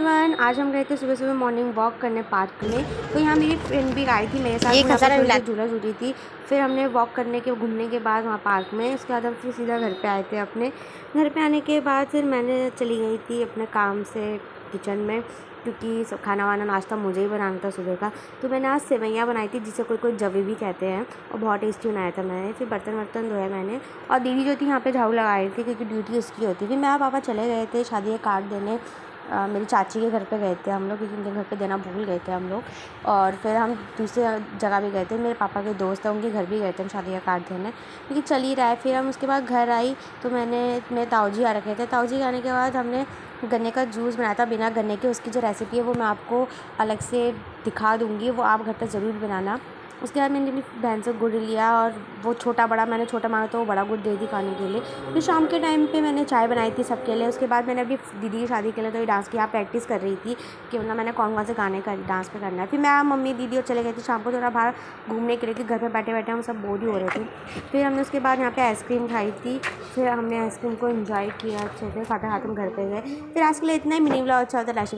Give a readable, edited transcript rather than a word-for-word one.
Everyone, आज हम गए थे सुबह सुबह मॉर्निंग वॉक करने पार्क में। तो यहाँ मेरी फ्रेंड भी आई थी मेरे साथ, झूला झूली थी। फिर हमने वॉक करने के घूमने के बाद वहाँ पार्क में, उसके बाद हम फिर सीधा घर पे आए थे। अपने घर पे आने के बाद फिर मैंने चली गई थी अपने काम से किचन में, क्योंकि खाना वाना नाश्ता मुझे ही बनाना था सुबह का। तो मैंने आज सेवैयाँ बनाई थी, जिसे कोई कोई जवी भी कहते हैं, और बहुत टेस्टी बनाया था मैंने। फिर बर्तन वर्तन धोया मैंने, और दीदी जो थी यहाँ पे झाड़ू लगा रही थी, क्योंकि ड्यूटी उसकी होती थी। मैं पापा चले गए थे शादी के कार्ड देने, मेरी चाची के घर पे गए थे हम लोग, क्योंकि उनके घर पे देना भूल गए थे हम लोग। और फिर हम दूसरे जगह भी गए थे, मेरे पापा के दोस्त हैं उनके घर भी गए थे हम शादी का कार्ड देने, क्योंकि चल ही रहा है। फिर हम उसके बाद घर आई तो मेरे ताऊ जी आ रखे थे। ताऊ जी आने के बाद हमने गन्ने का जूस बनाया था बिना गन्ने के। उसकी जो रेसिपी है वो मैं आपको अलग से दिखा दूँगी, वो आप घर पर ज़रूर बनाना। उसके बाद मैंने अपनी बहन से गुड़ लिया, और वो छोटा बड़ा मैंने छोटा मांगा तो वो बड़ा गुड़ दे दी खाने के लिए। फिर शाम के टाइम पे मैंने चाय बनाई थी सबके लिए। उसके बाद मैंने अभी दीदी की शादी के लिए तो ये डांस की यहाँ प्रैक्टिस कर रही थी कि मतलब मैंने कौन से गाने का डांस पे करना है। फिर मैं मम्मी दीदी और चले गए थे शाम को थोड़ा बाहर घूमने के लिए, कि घर पे बैठे बैठे हम सब बोर ही हो रहे थे। फिर हमने उसके बाद यहाँ पे आइसक्रीम खाई थी। फिर हमने आइसक्रीम को एंजॉय किया अच्छे से, खाते खाते हम घर पे गए। फिर आज के लिए इतना ही। मिनी व्लॉग अच्छा होता है, लाइक